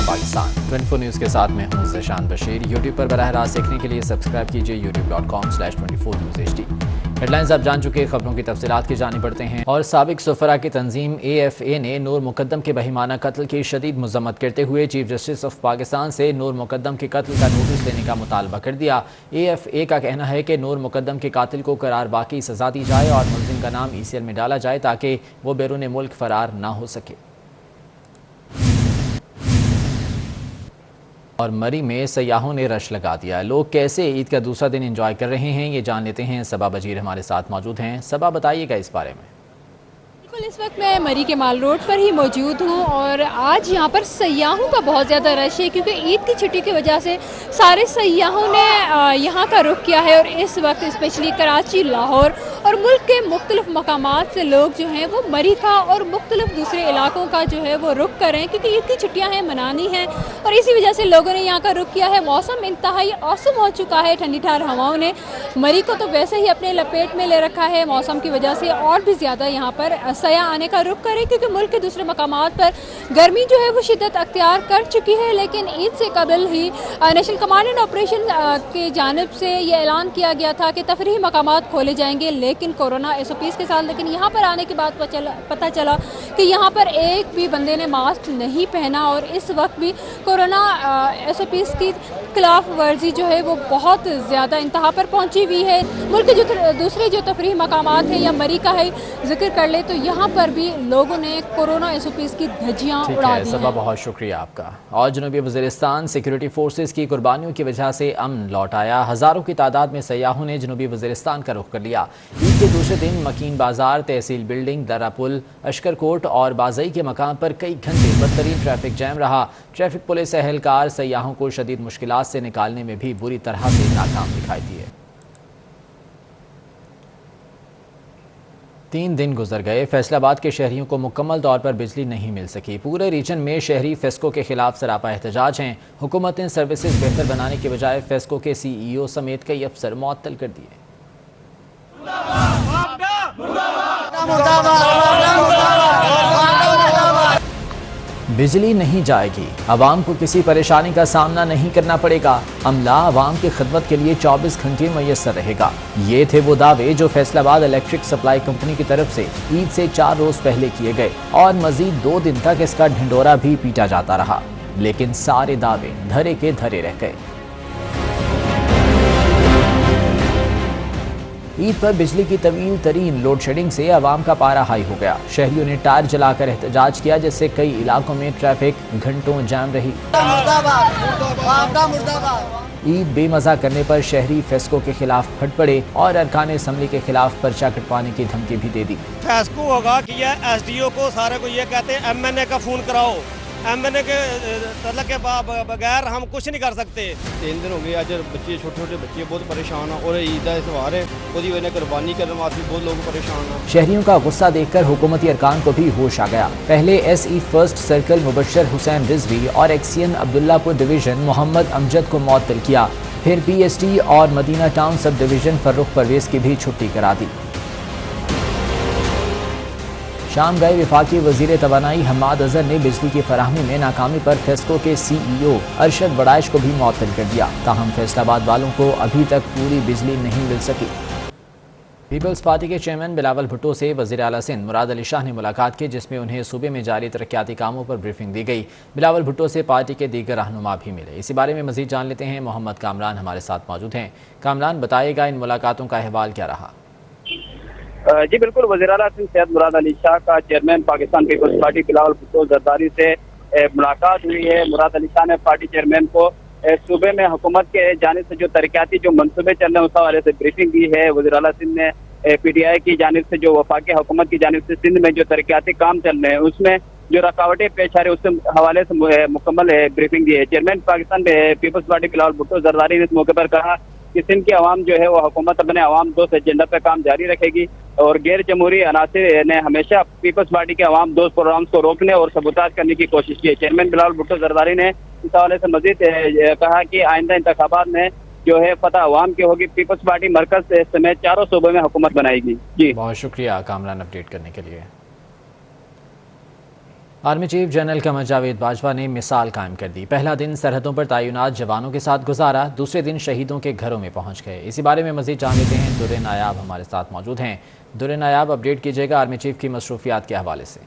सलाम पाकिस्तान 24 न्यूज़ के साथ मैं हूं ज़शान बशीर। यूट्यूब पर बराह रास्त देखने के लिए सब्सक्राइब कीजिए youtube.com/24newsht। हेडलाइंस आप जान चुके, खबरों की तफसीलात की जानी पड़ते हैं। और साबिक सफरा की तंजीम AFA ने नूर मुकद्दम के बहिमाना कत्ल की शदीद मजम्मत करते हुए चीफ जस्टिस ऑफ पाकिस्तान से नूर मुकद्दम के कत्ल का नोटिस देने का मुतालबा कर दिया। AFA का कहना है कि नूर मुकद्दम के कातिल को करार बाकी सजा दी जाए और मुलजिम का नाम ECL में डाला जाए ताकि वो बैरून मुल्क फरार ना हो सके। और मरी में सयाहों ने रश लगा दिया। लोग कैसे ईद का दूसरा दिन एंजॉय कर रहे हैं, ये जान लेते हैं। सबा बजीर हमारे साथ मौजूद हैं। सबा, बताइएगा इस बारे में। बिल्कुल, इस वक्त मैं मरी के माल रोड पर ही मौजूद हूँ और आज यहाँ पर सयाहों का बहुत ज़्यादा रश है क्योंकि ईद की छुट्टी की वजह से सारे सयाहों ने यहाँ का रुख किया है। और इस वक्त स्पेशली कराची, लाहौर और मुल्क के मुख्तलिफ मकामात से लोग जो हैं वो मरी का और मुख्तलिफ दूसरे इलाकों का जो है वो रुख कर रहे हैं क्योंकि ईद की छुट्टियाँ हैं, मनानी हैं और इसी वजह से लोगों ने यहाँ का रुख किया है। मौसम इंतहाई औसम हो चुका है, ठंडी ठार हवाओं ने मरी को तो वैसे ही अपने लपेट में ले रखा है। मौसम की वजह से और भी ज़्यादा यहाँ पर सयाह आने का रुख करें क्योंकि मुल्क के दूसरे मकामात पर गर्मी जो है वो शिद्दत अख्तियार कर चुकी है। लेकिन ईद से कबल ही नेशनल कमांड एंड ऑपरेशन की जानिब से ये ऐलान किया गया था कि तफरीही मकामात खोले जाएंगे लेकिन कोरोना SOPs के साथ। लेकिन यहाँ पर आने के बाद पता चला कि यहाँ पर एक भी बंदे ने मास्क नहीं पहना और इस वक्त भी कोरोना SOPs की खिलाफ वर्जी जो है वो बहुत ज़्यादा इंतहा पर पहुँची हुई है। मुल्क के जो दूसरे जो तफरीही मकामात हैं या मरी का है जिक्र कर ले तो यहाँ पर भी लोगों ने कोरोना SOPs की धज्जियाँ उड़ा दी। सबा, बहुत शुक्रिया आपका। और जनूबी वज़ीरिस्तान सिक्योरिटी फोर्सेस की कुर्बानियों की वजह से अमन लौट आया। हज़ारों की तादाद में सयाहों ने जनूबी वज़ीरिस्तान का रुख कर लिया। ईद के दूसरे दिन मकीन बाजार, तहसील बिल्डिंग, दर्रा पुल, अशकर कोट और बाज़ई के मकाम पर कई घंटे बदतरीन ट्रैफिक जैम रहा। ट्रैफिक पुलिस एहलकार सयाहों को शदीद मुश्किलात से निकालने में भी बुरी तरह से नाकाम दिखाई दिए। 3 दिन गुजर गए, फैसलाबाद के शहरियों को मुकम्मल तौर पर बिजली नहीं मिल सकी। पूरे रीजन में शहरी फेस्को के खिलाफ सरापा एहतजाज हैं। हुकूमत ने सर्विसेज बेहतर बनाने के बजाय फेस्को के CEO समेत कई अफसर मुअत्तल कर दिए। बिजली नहीं जाएगी, आवाम को किसी परेशानी का सामना नहीं करना पड़ेगा, अमला आवाम की खिदमत के लिए 24 घंटे मुयस्सर रहेगा। ये थे वो दावे जो फैसलाबाद इलेक्ट्रिक सप्लाई कंपनी की तरफ से ईद से 4 रोज पहले किए गए और मजीद 2 दिन तक इसका ढिंडोरा भी पीटा जाता रहा, लेकिन सारे दावे धरे के धरे रह गए। ईद पर बिजली की तवील तरीन लोड शेडिंग से आवाम का पारा हाई हो गया। शहरियों ने टायर जलाकर एहतजाज किया जिससे कई इलाकों में ट्रैफिक घंटों जाम रही। ईद बेमज़ा करने पर शहरी फेस्को के खिलाफ फट पड़े और अरकान असम्बली के खिलाफ पर्चा कटवाने की धमकी भी दे दी। फेस्को होगा कि SDO को सारे को ये कहते हैं MNA का फोन कराओ, MNA के तलब के बगैर हम कुछ नहीं कर सकते। 3 दिन हो गए, आज बच्चे छोटे छोटे बच्चे बहुत परेशान हैं और ईद का त्यौहार है, उसकी वजह कुर्बानी करने वास्ते बहुत लोग परेशान हैं। शहरियों का गुस्सा देखकर हुकूमती अरकान को भी होश आ गया। पहले SE first circle Mubashar Hussain Rizvi और एक्सियन अब्दुल्लापुर डिवीजन मोहम्मद अमजद को मुअत्तल किया। फिर PST और Madina town sub division Farrukh Pervez की भी छुट्टी करा दी। शाम गए वफाकी वजीर तवानाई हम्माद अजहर ने बिजली की फराहमी में नाकामी पर फेस्को के CEO अरशद बड़ाइश को भी मुअत्तल कर दिया। ताहम फैसलाबाद वालों को अभी तक पूरी बिजली नहीं मिल सकी। पीपल्स पार्टी के चेयरमैन बिलावल भुट्टो से वज़ीर आला सिंध मुराद अली शाह ने मुलाकात की जिसमें उन्हें सूबे में जारी तरक्याती कामों पर ब्रीफिंग दी गई। बिलावल भुट्टो से पार्टी के दीगर रहनुमा भी मिले। इसी बारे में मजीद जान लेते हैं। मोहम्मद कामरान हमारे साथ मौजूद हैं। कामरान, बताइएगा इन मुलाकातों का अहवाल क्या रहा? जी बिल्कुल, वज़ीर आला सिंध सैयद मुराद अली शाह का चेयरमैन पाकिस्तान पीपल्स पार्टी बिलावल भुट्टो जरदारी से मुलाकात हुई है। मुराद अली शाह ने पार्टी चेयरमैन को सूबे में हुकूमत के जानिब से जो तरक्याती जो मनसूबे चल रहे हैं उस हवाले से ब्रीफिंग दी है। वज़ीर आला सिंध ने PTI की जानिब से जो वफाकी हुकूमत की जानिब से सिंध में जो तरक्याती काम चल रहे हैं उसमें जो रुकावटें पेश आ रही है उससे हवाले से मुकम्मल ब्रीफिंग दी है। चेयरमैन पाकिस्तान पीपल्स पार्टी बिलावल भुट्टो जरदारी ने इस मौके पर कहा कि सिंध की आवाम जो है वो हुकूमत अपने आवाम दोस्त एजेंडा पर काम जारी रखेगी और गैर जमहूरी अनासिर ने हमेशा पीपल्स पार्टी के आवाम दोस्त प्रोग्राम्स को रोकने और सबूताज करने की कोशिश की है। चेयरमैन बिलावल भुट्टो जरदारी ने इस हवाले से मजीद कहा कि आइंदा इंतखाबात में जो है फतह अवाम की होगी। पीपल्स पार्टी मरकज समेत 4 सूबों में हुकूमत बनाएगी। जी बहुत शुक्रिया कामरान अपडेट करने के लिए। Army chief general Qamar Javed Bajwa نے مثال قائم کر دی۔ پہلا دن سرحدوں پر تعینات جوانوں کے ساتھ گزارا، دوسرے دن شہیدوں کے گھروں میں پہنچ گئے۔ اسی بارے میں مزید جان لیتے ہیں، در نایاب ہمارے ساتھ موجود ہیں۔ در نایاب، اپڈیٹ کیجیے گا آرمی چیف کی مصروفیات کے حوالے سے۔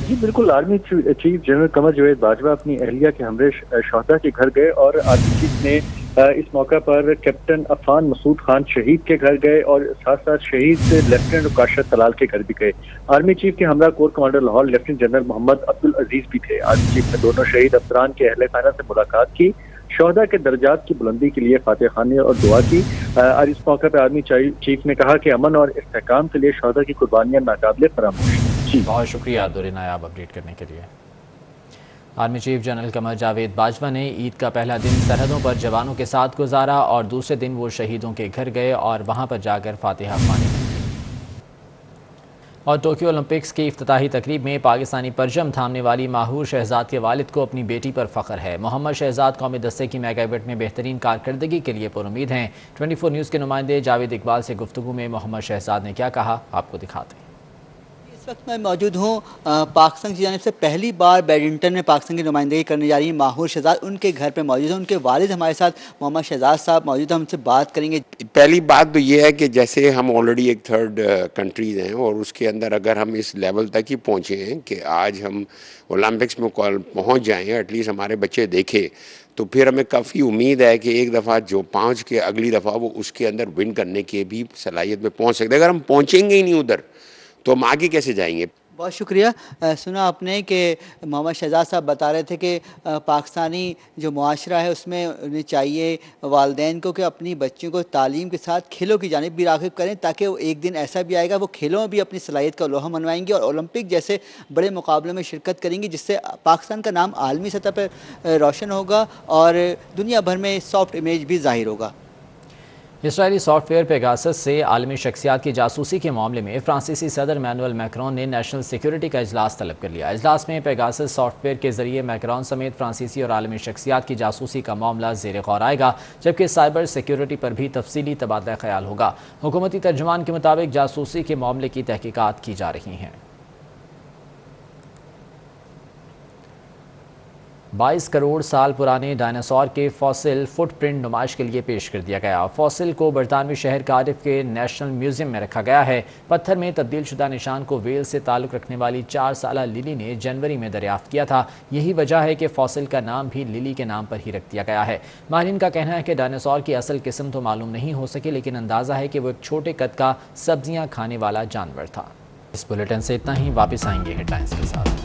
جی بالکل، army chief general Qamar Javed Bajwa اپنی اہلیہ کے ہمراہ شہداء کے گھر گئے اور آرمی چیف نے اس موقع پر کیپٹن عفان مسعود خان شہید کے گھر گئے اور ساتھ ساتھ شہید لیفٹیننٹ اوکاشر طلال کے گھر بھی گئے۔ آرمی چیف کے ہمراہ corps commander Lahore lieutenant general Muhammad Abdul Aziz بھی تھے۔ آرمی چیف نے دونوں شہید افسران کے اہل خانہ سے ملاقات کی، شہداء کے درجات کی بلندی کے لیے فاتح خوانی اور دعا کی۔ اور اس موقع پر آرمی چیف نے کہا کہ امن اور استحکام کے لیے شہداء کی قربانیاں ناقابل فراموش ہیں۔ جی بہت شکریہ در نایاب اپڈیٹ کرنے کے لیے۔ Army chief general Qamar Javed Bajwa نے عید کا پہلا دن سرحدوں پر جوانوں کے ساتھ گزارا اور دوسرے دن وہ شہیدوں کے گھر گئے اور وہاں پر جا کر فاتحہ خوانی کی۔ اور ٹوکیو اولمپکس کی افتتاحی تقریب میں پاکستانی پرچم تھامنے والی ماہور شہزاد کے والد کو اپنی بیٹی پر فخر ہے۔ محمد شہزاد قومی دستے کی میگا ایونٹ میں بہترین کارکردگی کے لیے پر امید ہیں۔ 24 نیوز کے نمائندے جاوید اقبال سے گفتگو میں محمد شہزاد نے کیا کہا، آپ کو دکھاتے ہیں۔ اس وقت میں موجود ہوں پاکستان کی جانب سے پہلی بار بیڈمنٹن میں پاکستان کی نمائندگی کرنے جا رہی ہیں ماہور شہزاد، ان کے گھر پہ موجود ہیں۔ ان کے والد ہمارے ساتھ محمد شہزاد صاحب موجود ہیں، ہم سے بات کریں گے۔ پہلی بات تو یہ ہے کہ جیسے ہم آلریڈی ایک تھرڈ کنٹریز ہیں اور اس کے اندر اگر ہم اس لیول تک ہی پہنچے ہیں کہ آج ہم اولمپکس میں پہنچ جائیں، ایٹ لیسٹ ہمارے بچے دیکھے، تو پھر ہمیں کافی امید ہے کہ ایک دفعہ جو پہنچ کے اگلی دفعہ وہ اس کے اندر ون کرنے کے بھی صلاحیت میں پہنچ سکتے ہیں۔ اگر ہم پہنچیں گے ہی نہیں ادھر تو ہم آگے کیسے جائیں گے؟ بہت شکریہ۔ سنا آپ نے کہ محمد شہزاد صاحب بتا رہے تھے کہ پاکستانی جو معاشرہ ہے اس میں انہیں چاہیے والدین کو کہ اپنی بچیوں کو تعلیم کے ساتھ کھیلوں کی جانب بھی راغب کریں، تاکہ وہ ایک دن ایسا بھی آئے گا وہ کھیلوں میں بھی اپنی صلاحیت کا لوہا منوائیں گی اور اولمپک جیسے بڑے مقابلوں میں شرکت کریں گی، جس سے پاکستان کا نام عالمی سطح پر روشن ہوگا اور دنیا بھر میں سافٹ امیج بھی ظاہر ہوگا۔ اسرائیلی سافٹ ویئر پیگاسس سے عالمی شخصیات کی جاسوسی کے معاملے میں فرانسیسی صدر مینوئل میکرون نے نیشنل سیکیورٹی کا اجلاس طلب کر لیا۔ اجلاس میں پیگاسس سافٹ ویئر کے ذریعے میکرون سمیت فرانسیسی اور عالمی شخصیات کی جاسوسی کا معاملہ زیر غور آئے گا، جبکہ سائبر سیکیورٹی پر بھی تفصیلی تبادلہ خیال ہوگا۔ حکومتی ترجمان کے مطابق جاسوسی کے معاملے کی تحقیقات کی جا رہی ہیں۔ 22 کروڑ سال پرانے ڈائناسور کے فاسل فٹ پرنٹ نمائش کے لیے پیش کر دیا گیا۔ فاسل کو برطانوی شہر کارڈف کے نیشنل میوزیم میں رکھا گیا ہے۔ پتھر میں تبدیل شدہ نشان کو ویل سے تعلق رکھنے والی 4 سالہ للی نے جنوری میں دریافت کیا تھا۔ یہی وجہ ہے کہ فاسل کا نام بھی للی کے نام پر ہی رکھ دیا گیا ہے۔ ماہرین کا کہنا ہے کہ ڈائناسور کی اصل قسم تو معلوم نہیں ہو سکی، لیکن اندازہ ہے کہ وہ ایک چھوٹے قد کا سبزیاں کھانے والا جانور تھا۔ اس بلیٹن سے اتنا ہی، واپس آئیں گے ہیڈ لائنز کے ساتھ۔